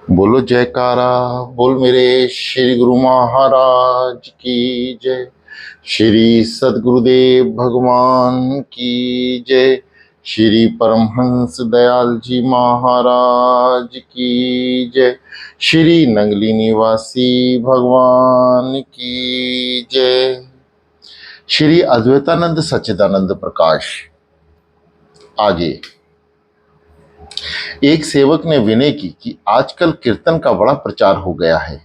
बोलो जयकारा। बोल मेरे श्री गुरु महाराज की जय। श्री सद्गुरुदेव भगवान की जय। श्री परमहंस दयाल जी महाराज की जय। श्री नंगली निवासी भगवान की जय। श्री अद्वैतानंद सच्चिदानंद प्रकाश। आगे एक सेवक ने विनय की कि आजकल कीर्तन का बड़ा प्रचार हो गया है,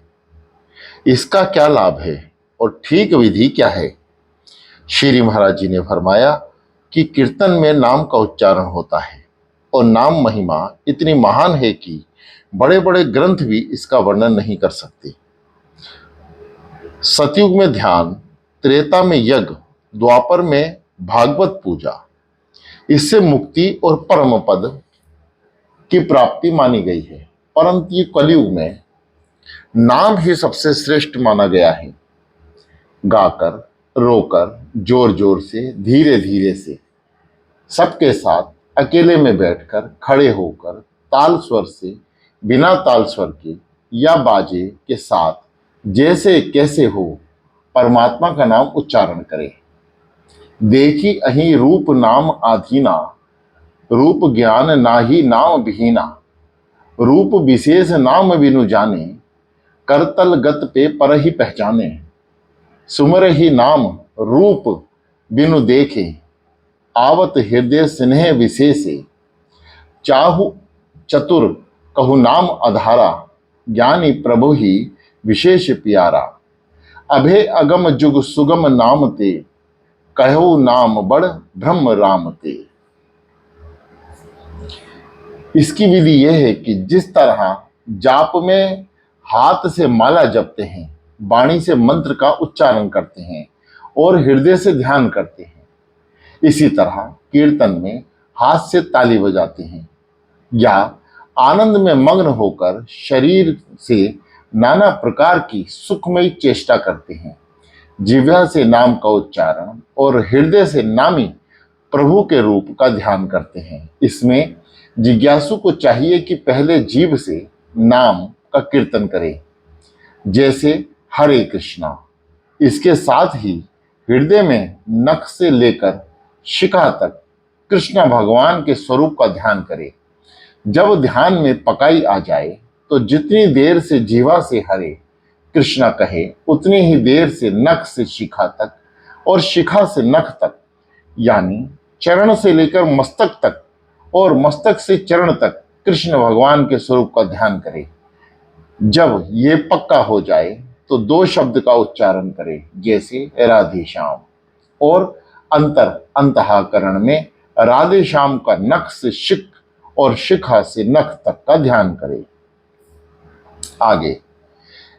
इसका क्या लाभ है और ठीक विधि क्या है। श्री महाराज जी ने फरमाया कि कीर्तन में नाम का उच्चारण होता है और नाम महिमा इतनी महान है कि बड़े बड़े ग्रंथ भी इसका वर्णन नहीं कर सकते। सतयुग में ध्यान, त्रेता में यज्ञ, द्वापर में भागवत पूजा, इससे मुक्ति और परम पद की प्राप्ति मानी गई है। परंतु ये कलयुग में नाम ही सबसे श्रेष्ठ माना गया है। गाकर, रोकर, जोर जोर से, धीरे धीरे से, सबके साथ, अकेले में बैठकर, खड़े होकर, ताल स्वर से, बिना ताल स्वर के या बाजे के साथ, जैसे कैसे हो परमात्मा का नाम उच्चारण करें। देखी अहीं रूप नाम आधीना, रूप ज्ञान नाही नाम विहीना, रूप विशेष नाम बिनु जाने, करतल गत पे पर ही पहचाने। सुमर ही नाम रूप बिनु देखे, आवत हृदय स्नेह विशेषे। चाहु चतुर कहु नाम अधारा, ज्ञानी प्रभु ही विशेष प्यारा। अभे अगम जुग सुगम नाम ते, कहु नाम बड़ ब्रह्म राम ते। इसकी विधि यह है कि जिस तरह जाप में हाथ से माला जपते हैं, वाणी से मंत्र का उच्चारण करते हैं और हृदय से ध्यान करते हैं, इसी तरह कीर्तन में हाथ से ताली बजाते हैं या आनंद में मग्न होकर शरीर से नाना प्रकार की सुखमयी चेष्टा करते हैं। जिह्वा से नाम का उच्चारण और हृदय से नामी प्रभु के रूप का ध्यान करते हैं। इसमें जिज्ञासु को चाहिए कि पहले जीभ से नाम का कीर्तन करे, जैसे हरे कृष्णा। इसके साथ ही हृदय में नख से लेकर शिखा तक कृष्ण भगवान के स्वरूप का ध्यान करे। जब ध्यान में पकाई आ जाए तो जितनी देर से जीवा से हरे कृष्णा कहे, उतनी ही देर से नख से शिखा तक और शिखा से नख तक, यानी चरण से लेकर मस्तक तक और मस्तक से चरण तक कृष्ण भगवान के स्वरूप का ध्यान करे। जब ये पक्का हो जाए तो दो शब्द का उच्चारण करे, जैसे राधे श्याम, और अंतःकरण में राधे श्याम का नख से शिख और शिखा से नख तक का ध्यान करे। आगे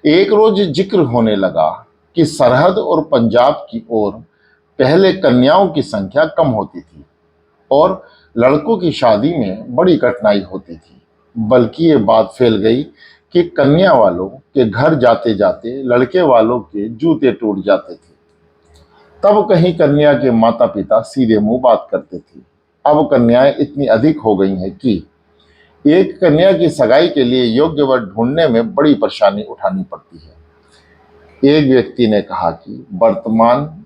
एक रोज जिक्र होने लगा कि सरहद और पंजाब की ओर पहले कन्याओं की संख्या कम होती थी और लड़कों की शादी में बड़ी कठिनाई होती थी। बल्कि ये बात फैल गई कि कन्या वालों के घर जाते जाते लड़के वालों के जूते टूट जाते थे। तब कहीं कन्या के माता पिता सीधे मुंह बात करते थे। अब कन्याएं इतनी अधिक हो गई हैं कि एक कन्या की सगाई के लिए योग्य वर ढूंढने में बड़ी परेशानी उठानी पड़ती है। एक व्यक्ति ने कहा कि वर्तमान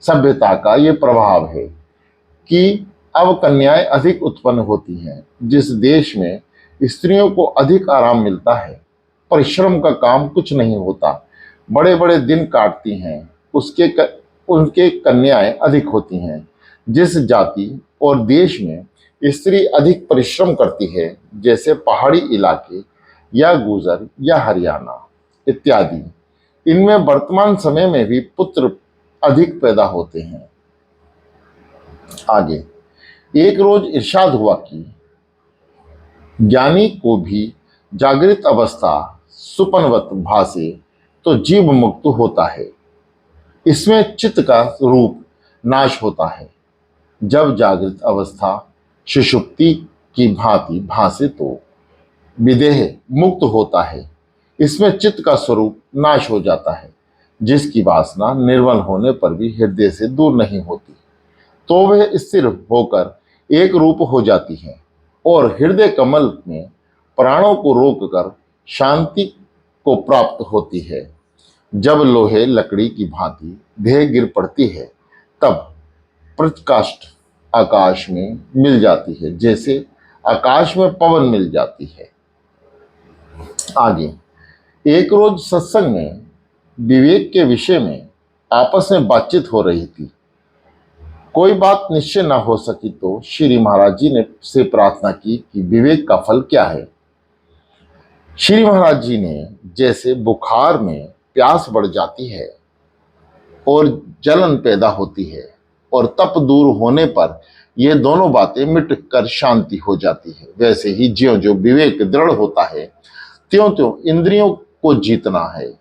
सभ्यता का ये प्रभाव है कि अब कन्याएं अधिक उत्पन्न होती हैं। जिस देश में स्त्रियों को अधिक आराम मिलता है, परिश्रम का काम कुछ नहीं होता, बड़े बड़े दिन काटती हैं, उनके कन्याएं अधिक होती हैं। जिस जाति और देश में स्त्री अधिक परिश्रम करती है, जैसे पहाड़ी इलाके या गुजर या हरियाणा इत्यादि, इनमें वर्तमान समय में भी पुत्र अधिक पैदा होते हैं। आगे एक रोज इरशाद हुआ कि ज्ञानी को भी जागृत अवस्था सुपनवत भासे तो जीव मुक्त होता है। इसमें चित्त का रूप नाश होता है। जब जागृत अवस्था सुषुप्ति की भांति भासे तो विदेह मुक्त होता है। इसमें चित्त का स्वरूप नाश हो जाता है, जिसकी वासना निर्मल होने पर भी हृदय से दूर नहीं होती, तो वह स्थिर होकर एक रूप हो जाती है। और हृदय कमल में प्राणों को रोककर शांति को प्राप्त होती है। जब लोहे लकड़ी की भांति देह गिर पड़ती है, तब प्रकाष्ठ आकाश में मिल जाती है, जैसे आकाश में पवन मिल जाती है। आगे, एक रोज सत्संग में विवेक के विषय में आपस में बातचीत हो रही थी। कोई बात निश्चय न हो सकी तो श्री महाराज जी ने से प्रार्थना की कि विवेक का फल क्या है। श्री महाराज जी ने जैसे बुखार में प्यास बढ़ जाती है और जलन पैदा होती है और तप दूर होने पर ये दोनों बातें मिट कर शांति हो जाती है, वैसे ही ज्यों ज्यों विवेक दृढ़ होता है त्यों त्यों इंद्रियों को जीतना है।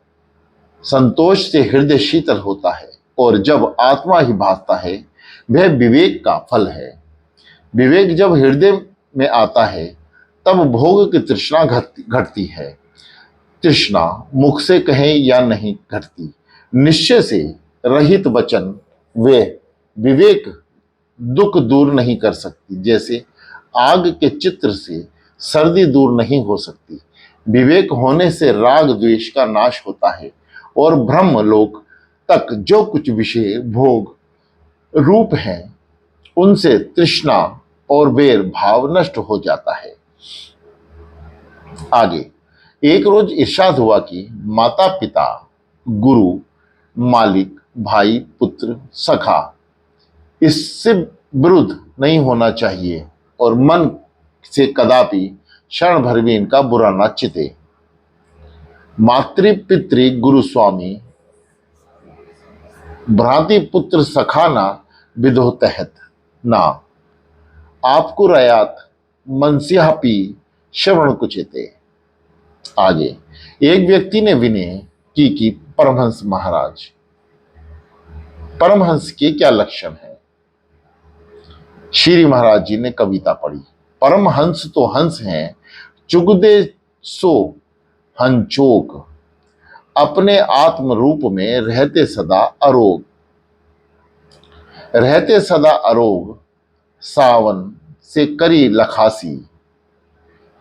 संतोष से हृदय शीतल होता है और जब आत्मा ही भासता है वह विवेक का फल है। विवेक जब हृदय में आता है तब भोग की तृष्णा घटती है। तृष्णा मुख से कहें या नहीं घटती, निश्चय से रहित वचन वे विवेक दुख दूर नहीं कर सकती। जैसे आग के चित्र से सर्दी दूर नहीं हो सकती, विवेक होने से राग द्वेष का नाश होता है और ब्रह्म लोक तक जो कुछ विषय भोग रूप हैं उनसे तृष्णा और वेर भाव नष्ट हो जाता है। आगे, एक रोज इरशाद हुआ कि माता पिता, गुरु, मालिक, भाई, पुत्र, सखा इससे विरुद्ध नहीं होना चाहिए और मन से कदापि क्षण भर भी इनका बुरा न चिते। मातृ पितृ गुरु स्वामी भ्रांति पुत्र सखाना विदो तहत ना आपको रयात मनसिया पी श्रवण कुचिते। आगे, एक व्यक्ति ने विनय की कि परमहंस महाराज, परमहंस के क्या लक्षण है। श्री महाराज जी ने कविता पढ़ी। परमहंस तो हंस हैं, चुगदे सो हंचोक, अपने आत्म रूप में रहते सदा अरोग। रहते सदा अरोग, सावन से करी लखासी,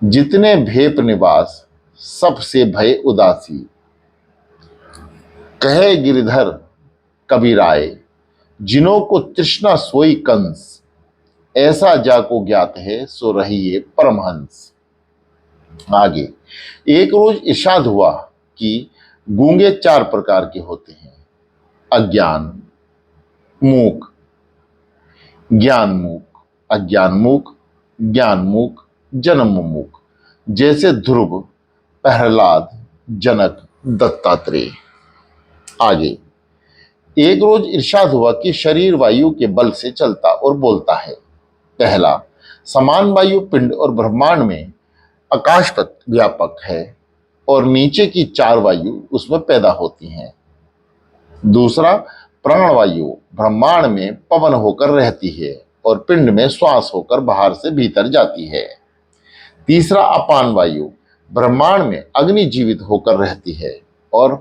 जितने भेप निवास सबसे भय उदासी। कहे गिरिधर कबीराए, जिनों को तृष्णा सोई कंस, ऐसा जाको ज्ञात है सो रहिए परमहंस। आगे, एक रोज इरशाद हुआ कि गूंगे 4 प्रकार के होते हैं, अज्ञान मूक, ज्ञान मूक, अज्ञान मूक, ज्ञान मूक, जन्म मूक, जैसे ध्रुव, प्रहलाद, जनक, दत्तात्रेय। आगे, एक रोज इरशाद हुआ कि शरीर वायु के बल से चलता और बोलता है। पहला, समान वायु पिंड और ब्रह्मांड में आकाश तक व्यापक है और नीचे की 4 वायु उसमें पैदा होती हैं। दूसरा, प्राण वायु ब्रह्मांड में पवन होकर रहती है और पिंड में श्वास होकर बाहर से भीतर जाती है। तीसरा, अपान वायु ब्रह्मांड में अग्नि जीवित होकर रहती है और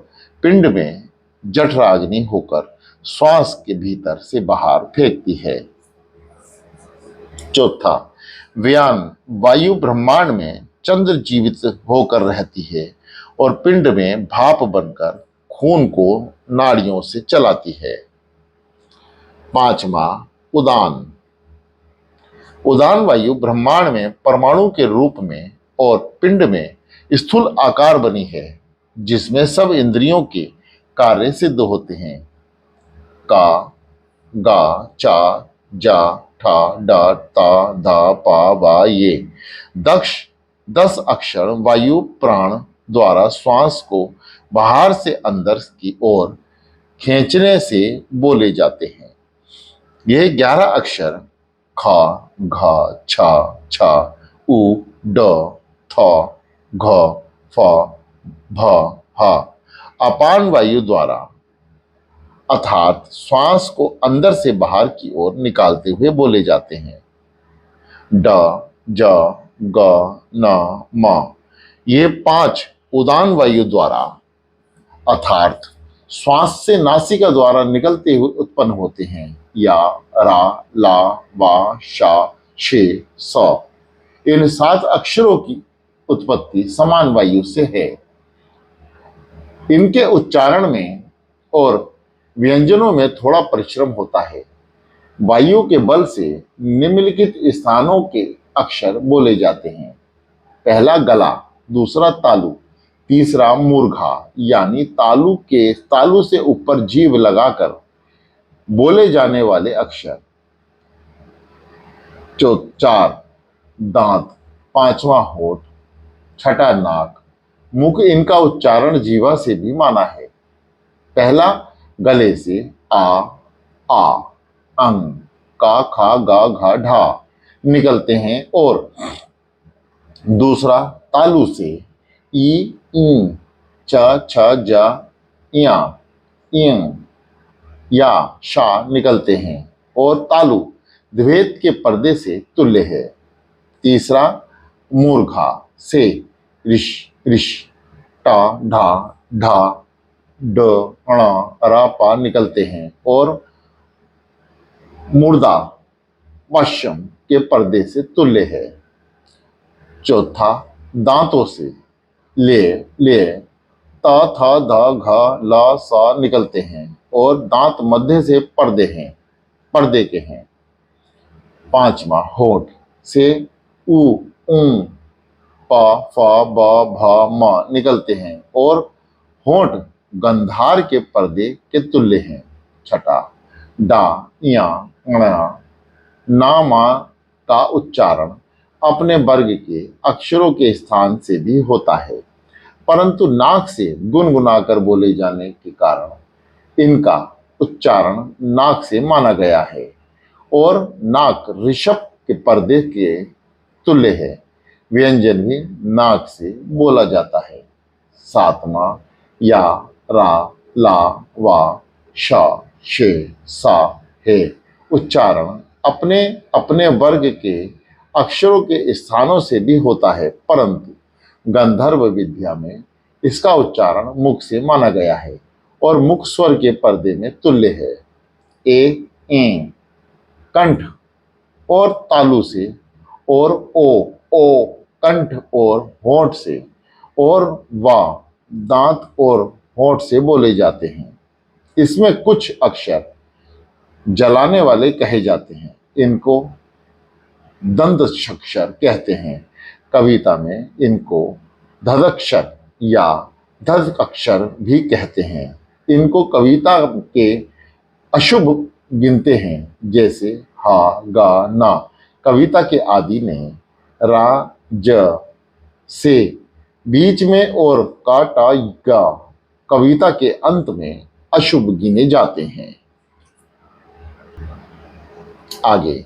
पिंड में जठराग्नि होकर श्वास के भीतर से बाहर फेंकती है। चौथा, व्यान वायु ब्रह्मांड में चंद्र जीवित होकर रहती है और पिंड में भाप बनकर खून को नाड़ियों से चलाती है। पांचवा, उदान, उदान वायु ब्रह्मांड में परमाणु के रूप में और पिंड में स्थूल आकार बनी है, जिसमें सब इंद्रियों के कार्य सिद्ध होते हैं। का, गा, चा, जा, ठा, डा, ता, धा, पा, वा, ये 10 अक्षर वायु प्राण द्वारा श्वास को बाहर से अंदर की ओर खींचने से बोले जाते हैं। यह 11 अक्षर खा, घा, छा, छा, उ, ड, थ, घ, फ, भ, ह अपान वायु द्वारा अर्थात श्वास को अंदर से बाहर की ओर निकालते हुए बोले जाते हैं। ड, ज, ग, न, म ये 5 उदान वायु द्वारा अर्थात श्वास से नासिका द्वारा निकलते हुए उत्पन्न होते हैं। या, रा, ला, वा, शा, शे, स इन 7 अक्षरों की उत्पत्ति समान वायु से है। इनके उच्चारण में और व्यंजनों में थोड़ा परिश्रम होता है। वायु के बल से निम्नलिखित स्थानों के अक्षर बोले जाते हैं। पहला गला, दूसरा तालु, तीसरा मूर्घा यानी तालु से ऊपर जीभ लगाकर बोले जाने वाले अक्षर। 4 दांत, 5वां होठ, छठा नाक, मुख। इनका उच्चारण जीवा से भी माना है। पहला गले से आ, अंग, का, खा, गा, घा, ढा निकलते हैं और दूसरा तालु से ई, च, छ, ज, या, इंग या शा निकलते हैं और तालु द्वैत के पर्दे से तुल्य है। तीसरा मूर्घा से ऋष, ऋष, टा, ढा, ढा, ड, ण, रा, पा निकलते हैं और मुर्दा पश्चिम के पर्दे से तुल्य है। चौथा दांतों से ले, ता, था, धा, घा, ला, सा निकलते हैं और दांत मध्य से पर्दे के हैं। 5वां होठ से उ, पा, फा, बा, भा, मा निकलते हैं और होठ गंधार के पर्दे के तुल्य हैं। छठा डा, या, ना, मा का उच्चारण अपने वर्ग के अक्षरों के स्थान से भी होता है, परंतु नाक से गुनगुनाकर बोले जाने के कारण इनका उच्चारण नाक से माना गया है और नाक ऋषभ के पर्दे के तुल्य है। व्यंजन भी नाक से बोला जाता है। 7वां या, रा, ला, वा, शा, शे, सा, हे उच्चारण अपने अपने वर्ग के अक्षरों के स्थानों से भी होता है, परंतु गंधर्व विद्या में इसका उच्चारण मुख से माना गया है और मुख स्वर के पर्दे में तुल्य है। ए, कंठ और तालु से और ओ कंठ और होंठ से और वा दांत और होंठ से बोले जाते हैं। इसमें कुछ अक्षर जलाने वाले कहे जाते हैं, इनको दंताक्षर कहते हैं। कविता में इनको धदक्षर या धद अक्षर भी कहते हैं। इनको कविता के अशुभ गिनते हैं, जैसे हा, गा, ना कविता के आदि ने, रा, ज से बीच में और का, टा, गा कविता के अंत में अशुभ गिने जाते हैं। आगे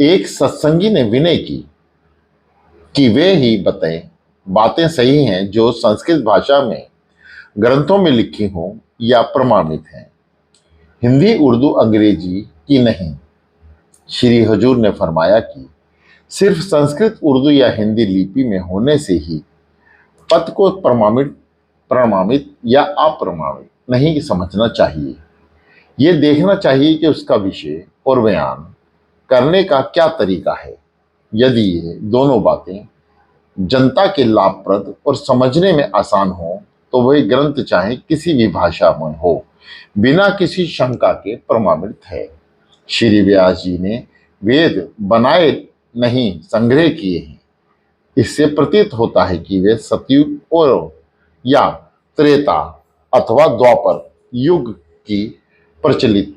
एक सत्संगी ने विनय की कि वे ही बातें सही हैं जो संस्कृत भाषा में ग्रंथों में लिखी हों या प्रमाणित हैं, हिंदी, उर्दू, अंग्रेजी की नहीं। श्री हजूर ने फरमाया कि सिर्फ संस्कृत, उर्दू या हिंदी लिपि में होने से ही पद को प्रमाणित या अप्रमाणित नहीं समझना चाहिए। ये देखना चाहिए कि उसका विषय और बयान करने का क्या तरीका है। यदि ये दोनों बातें जनता के लाभप्रद और समझने में आसान हो तो वह ग्रंथ चाहे किसी भी भाषा में हो बिना किसी शंका के प्रमाणित है। श्री व्यास जी ने वेद बनाए नहीं संग्रह किए हैं। इससे प्रतीत होता है कि वे सतयुग और या त्रेता अथवा द्वापर युग की प्रचलित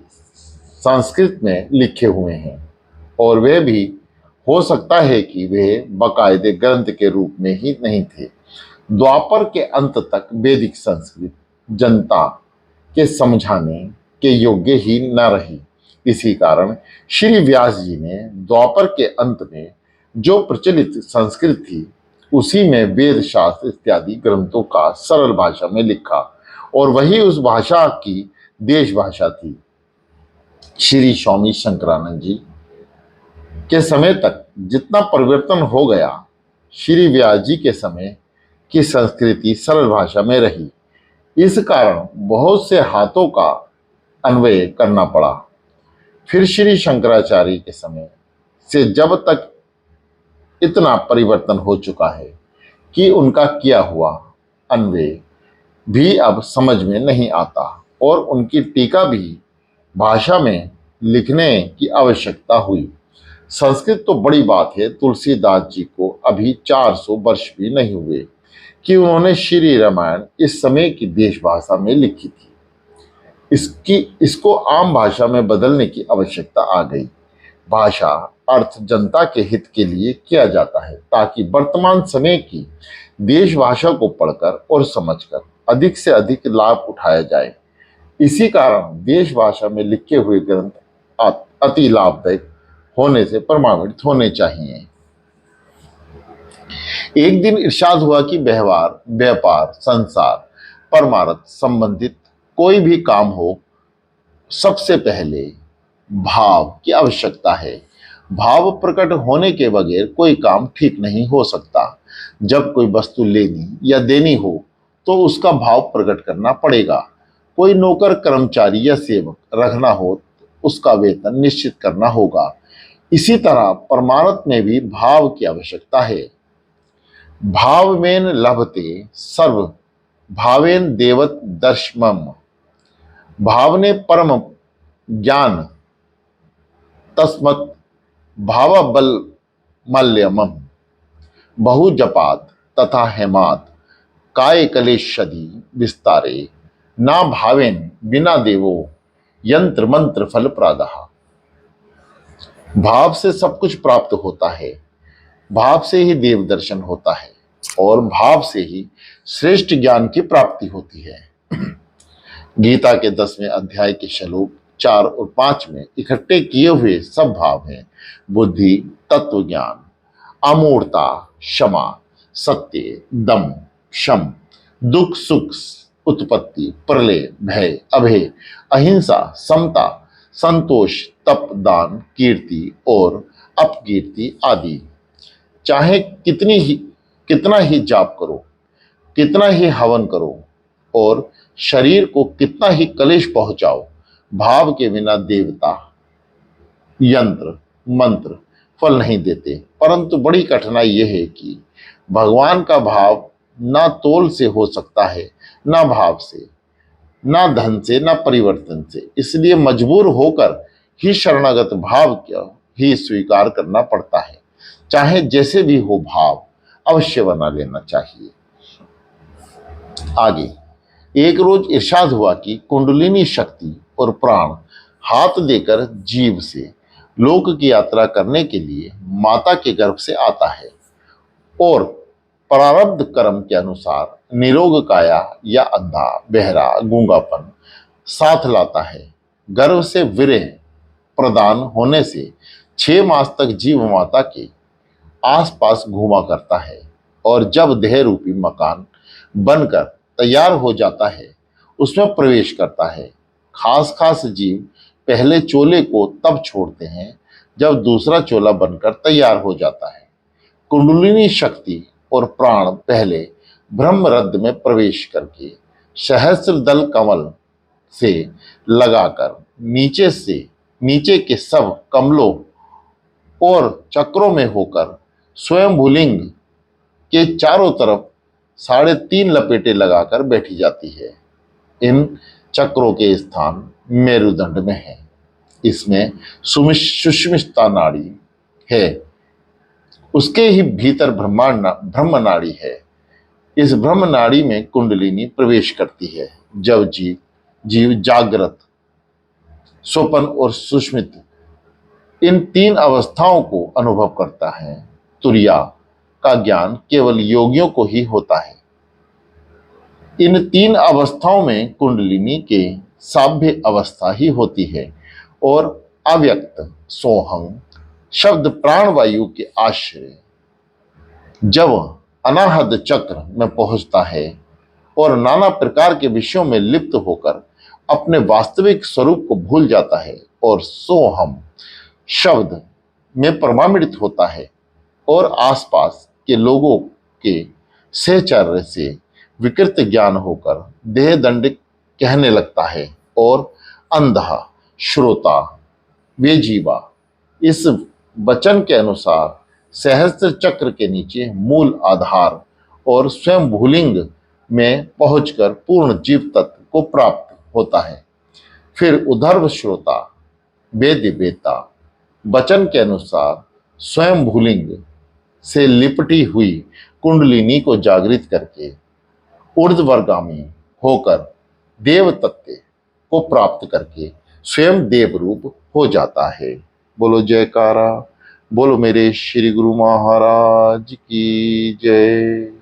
संस्कृत में लिखे हुए हैं और वे भी हो सकता है कि वे बाकायदे ग्रंथ के रूप में ही नहीं थे। द्वापर के अंत तक वैदिक संस्कृत जनता के समझाने के योग्य ही न रही। इसी कारण श्री व्यास जी ने द्वापर के अंत में जो प्रचलित संस्कृत थी उसी में वेद शास्त्र इत्यादि ग्रंथों का सरल भाषा में लिखा और वही उस भाषा की देश भाषा थी। श्री स्वामी शंकरानंद जी के समय तक जितना परिवर्तन हो गया, श्री व्यास जी के समय की संस्कृति सरल भाषा में रही। इस कारण बहुत से हाथों का अन्वय करना पड़ा। फिर श्री शंकराचार्य के समय से जब तक इतना परिवर्तन हो चुका है कि उनका किया हुआ अन्वय भी अब समझ में नहीं आता और उनकी टीका भी भाषा में लिखने की आवश्यकता हुई। संस्कृत तो बड़ी बात है, तुलसीदास जी को अभी 400 वर्ष भी नहीं हुए कि उन्होंने श्री रामायण इस समय की देश भाषा में लिखी थी। इसको आम भाषा में बदलने की आवश्यकता आ गई। भाषा अर्थ जनता के हित के लिए किया जाता है ताकि वर्तमान समय की देश भाषा को पढ़कर और समझकर अधिक से अधिक लाभ उठाया जाए। इसी कारण देश भाषा में लिखे हुए ग्रंथ अति लाभदायक होने से प्रमाणित होने चाहिए। एक दिन इरशाद हुआ कि व्यवहार, व्यापार, संसार, परमार्थ संबंधित कोई भी काम हो, सबसे पहले भाव की आवश्यकता है। भाव प्रकट होने के बगैर कोई काम ठीक नहीं हो सकता। जब कोई वस्तु लेनी या देनी हो तो उसका भाव प्रकट करना पड़ेगा। कोई नौकर, कर्मचारी या सेवक रखना हो तो उसका वेतन निश्चित करना होगा। इसी तरह परमार्थ में भी भाव की आवश्यकता है। भावमेन लभते सर्व भावेन देवत दर्शमम। भाव ने परम ज्ञान तस्मत् भाव बल मल्यमम। बहु जपात तथा हेमात काय कलेशदि विस्तारे ना भावेन बिना देवो यंत्र मंत्र फल प्रादः। भाव से सब कुछ प्राप्त होता है, भाव से ही देव दर्शन होता है और भाव से ही श्रेष्ठ ज्ञान की प्राप्ति होती है। गीता के 10वें अध्याय के श्लोक 4 और 5 में इकट्ठे किए हुए सब भाव हैं: बुद्धि, तत्व ज्ञान, अमूर्ता, क्षमा, सत्य, दम, क्षम, दुख सुख, उत्पत्ति, प्रलय, भय, अभय, अहिंसा, समता, संतोष, तप, दान, कीर्ति और अपकीर्ति आदि। चाहे कितना ही जाप करो, कितना ही हवन करो और शरीर को कितना ही कलेश पहुंचाओ, भाव के बिना देवता, यंत्र, मंत्र फल नहीं देते। परंतु बड़ी कठिनाई यह है कि भगवान का भाव ना तोल से हो सकता है, ना भाव से, ना धन से, ना परिवर्तन से। इसलिए मजबूर होकर ही शरणागत भाव को ही स्वीकार करना पड़ता है। चाहे जैसे भी हो, भाव अवश्य बना लेना चाहिए। आगे एक रोज इरशाद हुआ कि कुंडलिनी शक्ति और प्राण हाथ देकर जीव से लोक की यात्रा करने के लिए माता के गर्भ से आता है और प्रारब्ध कर्म के अनुसार निरोग काया या अंधा, बहरा, गूंगापन साथ लाता है। गर्भ से वीर्य प्रदान होने से 6 मास तक जीव माता के आसपास घूमा करता है और जब देह रूपी मकान बनकर तैयार हो जाता है उसमें प्रवेश करता है। खास जीव पहले चोले को तब छोड़ते हैं जब दूसरा चोला बनकर तैयार हो जाता है। कुंडलिनी शक्ति और प्राण पहले ब्रह्मरंध्र में प्रवेश करके सहस्त्र दल कमल से लगाकर नीचे के सब कमलों और चक्रों में होकर स्वयं भूलिंग के चारों तरफ 3.5 लपेटे लगाकर बैठी जाती है। इन चक्रों के स्थान मेरुदंड में है। इसमें सुषुम्ना नाड़ी है, उसके ही भीतर ब्रह्म नाड़ी है। इस ब्रह्म नाड़ी में कुंडलिनी प्रवेश करती है। जब जीव जागृत, स्वप्न और सुषुप्त इन 3 अवस्थाओं को अनुभव करता है। तुरिया का ज्ञान केवल योगियों को ही होता है। इन 3 अवस्थाओं में कुंडलिनी के साभ्य अवस्था ही होती है और अव्यक्त सोहम शब्द प्राणवायु के आश्रय जब अनाहद चक्र में पहुंचता है और नाना प्रकार के विषयों में लिप्त होकर अपने वास्तविक स्वरूप को भूल जाता है और सोहम शब्द में प्रमाणित होता है और आसपास के लोगों के सहचर्य से विकृत ज्ञान होकर देह दंड कहने लगता है और अंधा, श्रोता, बेजीवा इस वचन के अनुसार सहस्त्र चक्र के नीचे मूल आधार और स्वयं भूलिंग में पहुंचकर पूर्ण जीव तत्व को प्राप्त होता है। फिर उधर्व श्रोता वेद्य वेता वचन के अनुसार स्वयं भूलिंग से लिपटी हुई कुंडलिनी को जागृत करके ऊर्ध्वगामी होकर देव तत्व को प्राप्त करके स्वयं देव रूप हो जाता है। बोलो जयकारा, बोलो मेरे श्री गुरु महाराज की जय।